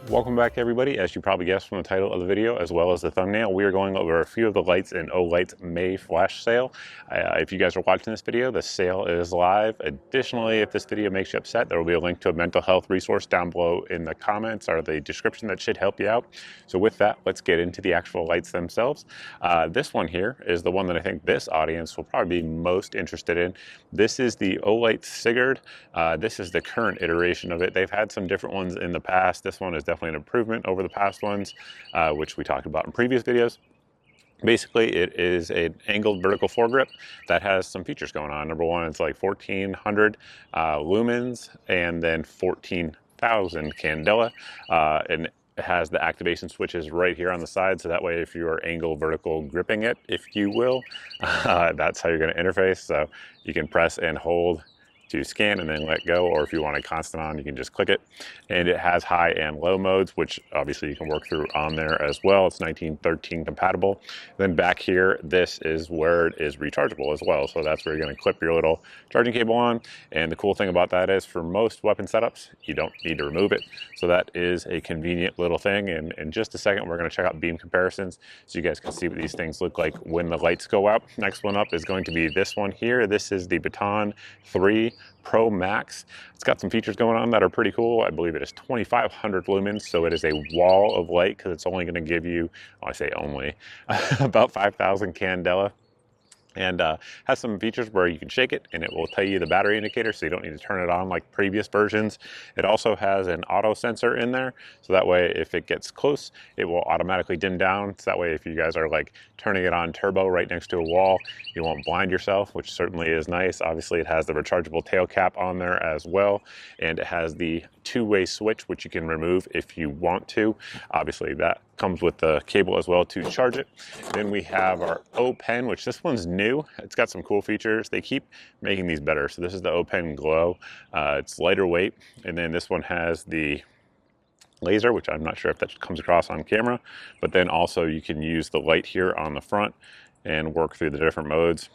Welcome back everybody. As you probably guessed from the title of the video as well as the thumbnail, we are going over a few of the lights in Olight May flash sale. If you guys are watching this video, the sale is live. Additionally, if this video makes you upset, there will be a link to a mental health resource down below in the comments or the description that should help you out. So with that, let's get into the actual lights themselves. This one here is the one that I think this audience will probably be most interested in. This is the Olight Sigurd. This is the current iteration of it. They've had some different ones in the past. This one is definitely an improvement over the past ones, which we talked about in previous videos. Basically, it is an angled vertical foregrip that has some features going on. Number one, it's like 1400 lumens and then 14,000 candela. And it has the activation switches right here on the side, so that way if you are angle vertical gripping it, if you will, that's how you're going to interface. So you can press and hold to scan and then let go, or if you want a constant on, you can just click it. And it has high and low modes, which obviously you can work through on there as well. It's 1913 compatible. Then back here, this is where it is rechargeable as well. So that's where you're going to clip your little charging cable on. And the cool thing about that is for most weapon setups, you don't need to remove it. So that is a convenient little thing. And in just a second, we're going to check out beam comparisons so you guys can see what these things look like when the lights go out. Next one up is going to be this one here. This is the Baton 3 Pro Max. It's got some features going on that are pretty cool. I believe it is 2,500 lumens, so it is a wall of light because it's only going to give you, well, I say only, about 5,000 candela. And has some features where you can shake it and it will tell you the battery indicator, so you don't need to turn it on like previous versions. It also has an auto sensor in there, so that way if it gets close, it will automatically dim down. So that way if you guys are like turning it on turbo right next to a wall, you won't blind yourself, which certainly is nice. Obviously it has the rechargeable tail cap on there as well, and it has the two-way switch, which you can remove if you want to. Obviously that comes with the cable as well to charge it. Then we have our O Pen, which this one's new. It's got some cool features. They keep making these better. So this is the O Pen Glow. It's lighter weight. And then this one has the laser, which I'm not sure if that comes across on camera, but then also you can use the light here on the front and work through the different modes.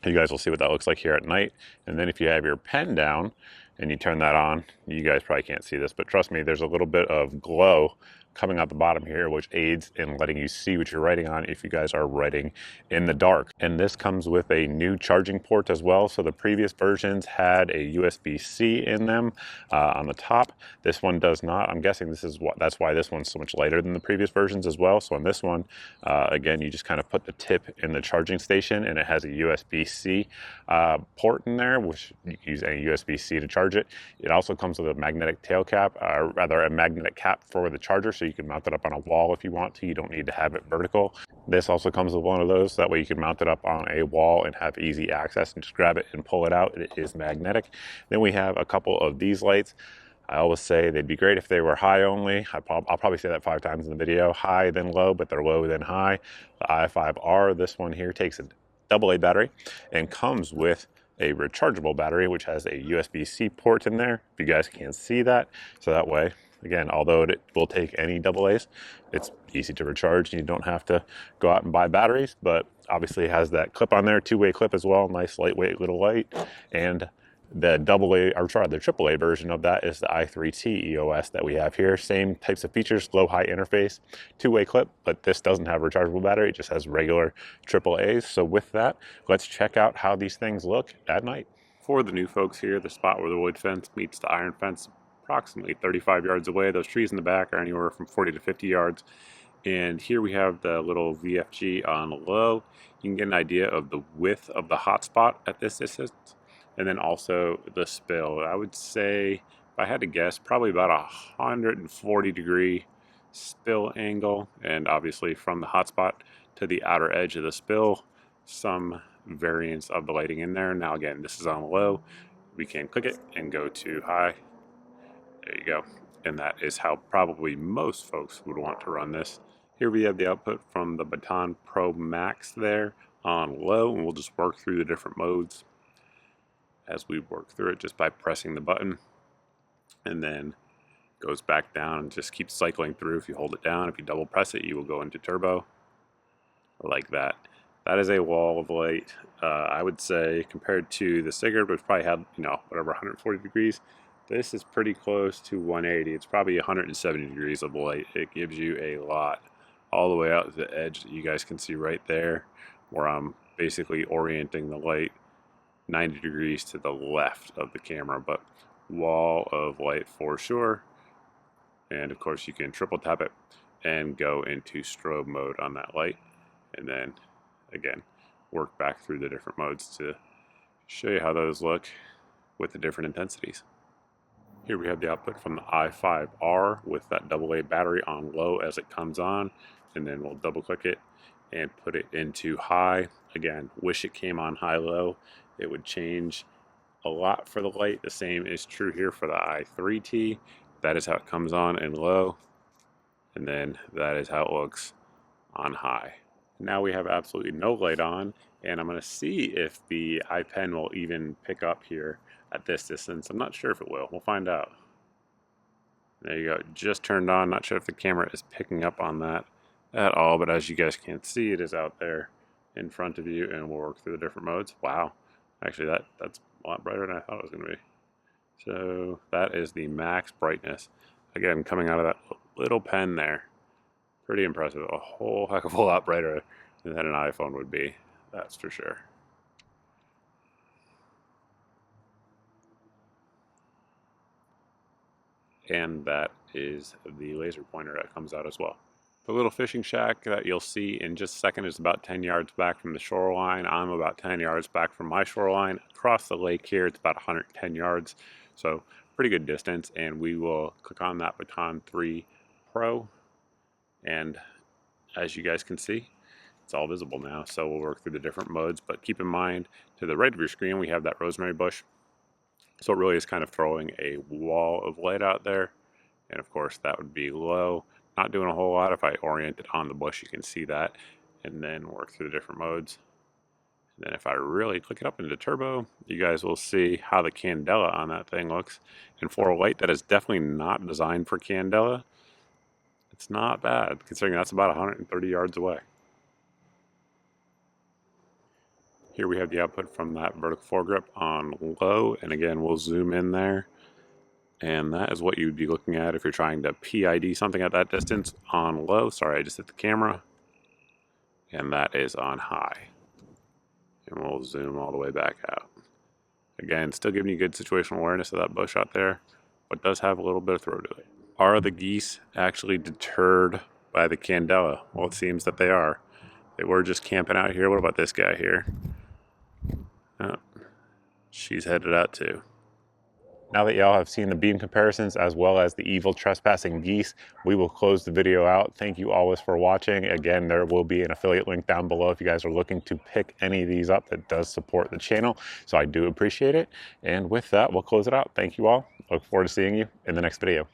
You guys will see what that looks like here at night. And then if you have your pen down and you turn that on, you guys probably can't see this, but trust me, there's a little bit of glow coming out the bottom here, which aids in letting you see what you're writing on if you guys are writing in the dark. And this comes with a new charging port as well. So the previous versions had a USB-C in them on the top. This one does not. I'm guessing that's why this one's so much lighter than the previous versions as well. So on this one, again, you just kind of put the tip in the charging station and it has a USB-C port in there, which you can use any USB-C to charge it. It also comes with a magnetic tail cap, or rather a magnetic cap for the charger, so you can mount it up on a wall if you want to. You don't need to have it vertical. This also comes with one of those, so that way you can mount it up on a wall and have easy access and just grab it and pull it out. It is magnetic. Then we have a couple of these lights. I always say they'd be great if they were high only. I'll probably say that 5 times in the video. High then low, but they're low then high. The I5R, this one here, takes a AA battery and comes with a rechargeable battery, which has a USB-C port in there, if you guys can't see that. So that way, again, although it will take any AA's, it's easy to recharge and you don't have to go out and buy batteries. But obviously it has that clip on there, two-way clip as well, nice lightweight little light. And the the AAA version of that is the I3T EOS that we have here. Same types of features, low-high interface, two-way clip, but this doesn't have a rechargeable battery. It just has regular AAAs. So with that, let's check out how these things look at night. For the new folks here, the spot where the wood fence meets the iron fence, approximately 35 yards away. Those trees in the back are anywhere from 40 to 50 yards. And here we have the little VFG on low. You can get an idea of the width of the hotspot at this distance. And then also the spill. I would say, if I had to guess, probably about 140 degree spill angle. And obviously from the hotspot to the outer edge of the spill, some variance of the lighting in there. Now again, this is on low. We can click it and go to high. There you go. And that is how probably most folks would want to run this. Here we have the output from the Baton Pro Max there on low, and we'll just work through the different modes as we work through it just by pressing the button, and then goes back down and just keeps cycling through. If you hold it down, if you double press it, you will go into turbo like that. That is a wall of light. I would say compared to the Sigurd, which probably had, you know, whatever, 140 degrees, This is pretty close to 180. It's probably 170 degrees of light. It gives you a lot all the way out to the edge that you guys can see right there, where I'm basically orienting the light 90 degrees to the left of the camera, but wall of light for sure. And of course you can triple tap it and go into strobe mode on that light, and then again work back through the different modes to show you how those look with the different intensities. Here we have the output from the I5R with that AA battery on low as it comes on, and then we'll double click it and put it into high. Again, wish it came on high-low. It would change a lot for the light. The same is true here for the I3T. That is how it comes on in low, and then that is how it looks on high. Now we have absolutely no light on, and I'm going to see if the iPen will even pick up here at this distance. I'm not sure if it will. We'll find out. There you go. Just turned on. Not sure if the camera is picking up on that at all, but as you guys can see, it is out there in front of you, and we'll work through the different modes. Wow. Actually, that's a lot brighter than I thought it was going to be. So that is the max brightness. Again, coming out of that little pen there. Pretty impressive. A whole heck of a lot brighter than an iPhone would be. That's for sure. And that is the laser pointer that comes out as well. The little fishing shack that you'll see in just a second is about 10 yards back from the shoreline. I'm about 10 yards back from my shoreline. Across the lake here, it's about 110 yards. So pretty good distance. And we will click on that Baton 3 Pro. And as you guys can see, it's all visible now. So we'll work through the different modes. But keep in mind, to the right of your screen, we have that rosemary bush. So it really is kind of throwing a wall of light out there. And of course, that would be low. Not doing a whole lot. If I orient it on the bush, you can see that. And then work through the different modes. And then if I really click it up into turbo, you guys will see how the candela on that thing looks. And for a light that is definitely not designed for candela, it's not bad, considering that's about 130 yards away. Here we have the output from that vertical foregrip on low, and again, we'll zoom in there. And that is what you'd be looking at if you're trying to PID something at that distance on low. Sorry, I just hit the camera. And that is on high. And we'll zoom all the way back out. Again, still giving you good situational awareness of that bush out there, but does have a little bit of throw to it. Are the geese actually deterred by the candela? Well, it seems that they are. They were just camping out here. What about this guy here? Oh, she's headed out too. Now that y'all have seen the beam comparisons as well as the evil trespassing geese, we will close the video out. Thank you always for watching. Again, there will be an affiliate link down below if you guys are looking to pick any of these up that does support the channel. So I do appreciate it. And with that, we'll close it out. Thank you all. Look forward to seeing you in the next video.